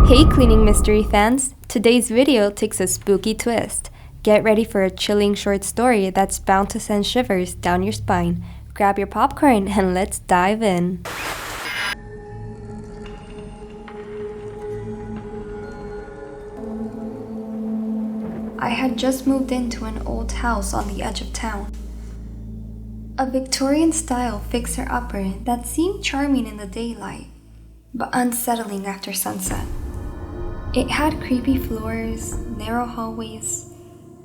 Hey cleaning mystery fans! Today's video takes a spooky twist. Get ready for a chilling short story that's bound to send shivers down your spine. Grab your popcorn and let's dive in. I had just moved into an old house on the edge of town. A Victorian-style fixer-upper that seemed charming in the daylight, but unsettling after sunset. It had creepy floors, narrow hallways,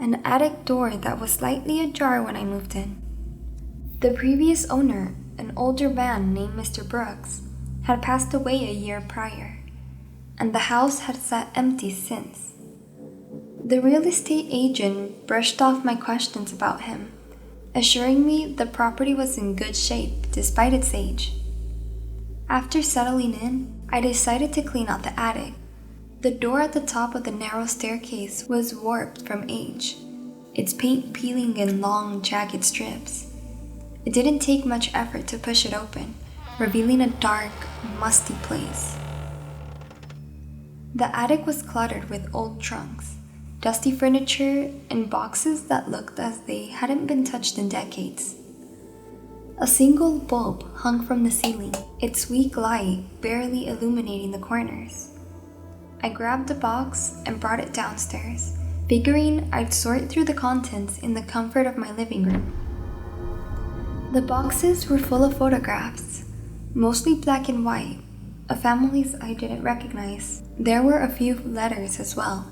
and an attic door that was slightly ajar when I moved in. The previous owner, an older man named Mr. Brooks, had passed away a year prior, and the house had sat empty since. The real estate agent brushed off my questions about him, assuring me the property was in good shape despite its age. After settling in, I decided to clean out the attic. The door at the top of the narrow staircase was warped from age, its paint peeling in long, jagged strips. It didn't take much effort to push it open, revealing a dark, musty place. The attic was cluttered with old trunks, dusty furniture, and boxes that looked as they hadn't been touched in decades. A single bulb hung from the ceiling, its weak light barely illuminating the corners. I grabbed the box and brought it downstairs, figuring I'd sort through the contents in the comfort of my living room. The boxes were full of photographs, mostly black and white, of families I didn't recognize. There were a few letters as well,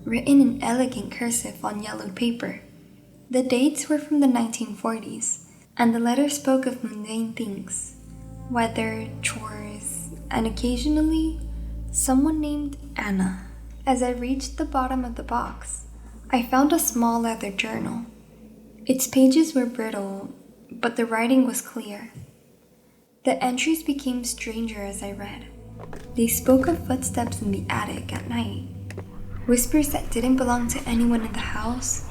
written in elegant cursive on yellowed paper. The dates were from the 1940s, and the letters spoke of mundane things, weather, chores, and occasionally someone named Anna. As I reached the bottom of the box, I found a small leather journal. Its pages were brittle, but the writing was clear. The entries became stranger as I read. They spoke of footsteps in the attic at night, whispers that didn't belong to anyone in the house,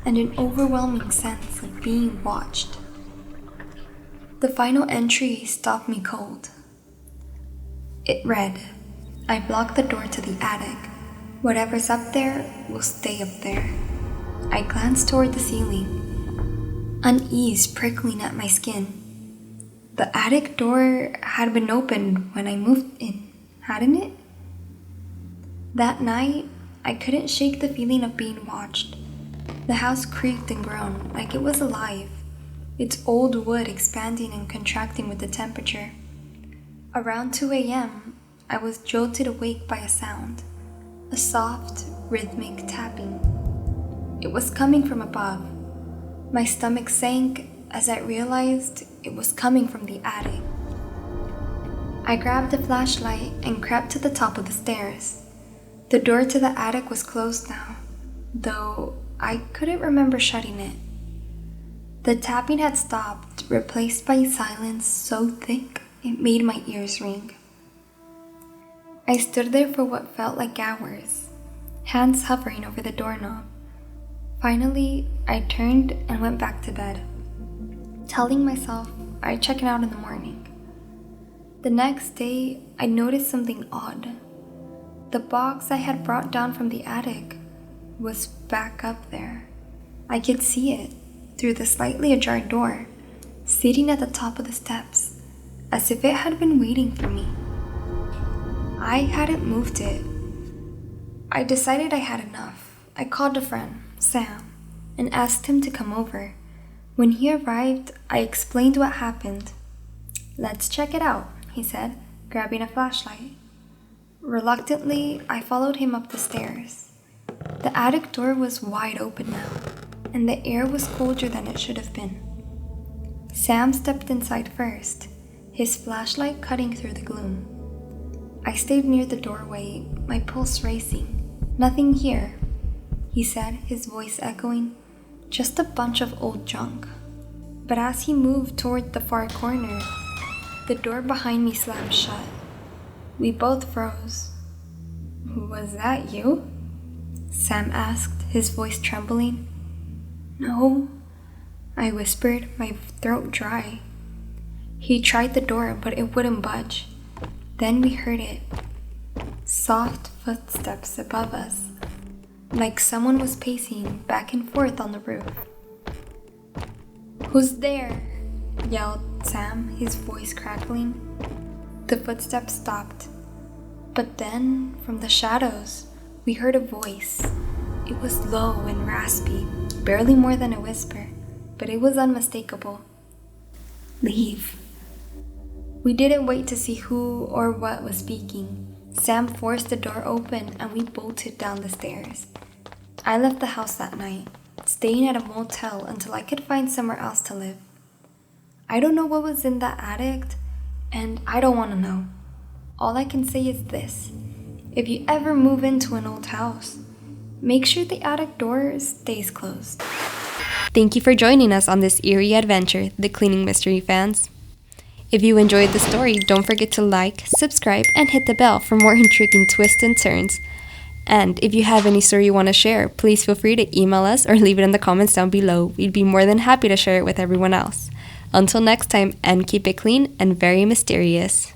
and an overwhelming sense of being watched. The final entry stopped me cold. It read, "I blocked the door to the attic. Whatever's up there will stay up there." I glanced toward the ceiling, unease prickling at my skin. The attic door had been opened when I moved in, hadn't it? That night, I couldn't shake the feeling of being watched. The house creaked and groaned like it was alive, its old wood expanding and contracting with the temperature. Around 2 a.m., I was jolted awake by a sound, a soft, rhythmic tapping. It was coming from above. My stomach sank as I realized it was coming from the attic. I grabbed a flashlight and crept to the top of the stairs. The door to the attic was closed now, though I couldn't remember shutting it. The tapping had stopped, replaced by silence so thick it made my ears ring. I stood there for what felt like hours, hands hovering over the doorknob. Finally, I turned and went back to bed, telling myself I'd check it out in the morning. The next day, I noticed something odd. The box I had brought down from the attic was back up there. I could see it through the slightly ajar door, sitting at the top of the steps, as if it had been waiting for me. I hadn't moved it. I decided I had enough. I called a friend, Sam, and asked him to come over. When he arrived, I explained what happened. "Let's check it out," he said, grabbing a flashlight. Reluctantly, I followed him up the stairs. The attic door was wide open now, and the air was colder than it should have been. Sam stepped inside first, his flashlight cutting through the gloom. I stayed near the doorway, my pulse racing. "Nothing here," he said, his voice echoing. "Just a bunch of old junk." But as he moved toward the far corner, the door behind me slammed shut. We both froze. "Was that you?" Sam asked, his voice trembling. "No," I whispered, my throat dry. He tried the door, but it wouldn't budge. Then we heard it. Soft footsteps above us, like someone was pacing back and forth on the roof. "Who's there?" yelled Sam, his voice crackling. The footsteps stopped, but then, from the shadows, we heard a voice. It was low and raspy, barely more than a whisper, but it was unmistakable. "Leave." We didn't wait to see who or what was speaking. Sam forced the door open and we bolted down the stairs. I left the house that night, staying at a motel until I could find somewhere else to live. I don't know what was in that attic, and I don't want to know. All I can say is this: if you ever move into an old house, make sure the attic door stays closed. Thank you for joining us on this eerie adventure, the Cleaning Mystery fans. If you enjoyed the story, don't forget to like, subscribe, and hit the bell for more intriguing twists and turns. And if you have any story you want to share, please feel free to email us or leave it in the comments down below. We'd be more than happy to share it with everyone else. Until next time, and keep it clean and very mysterious.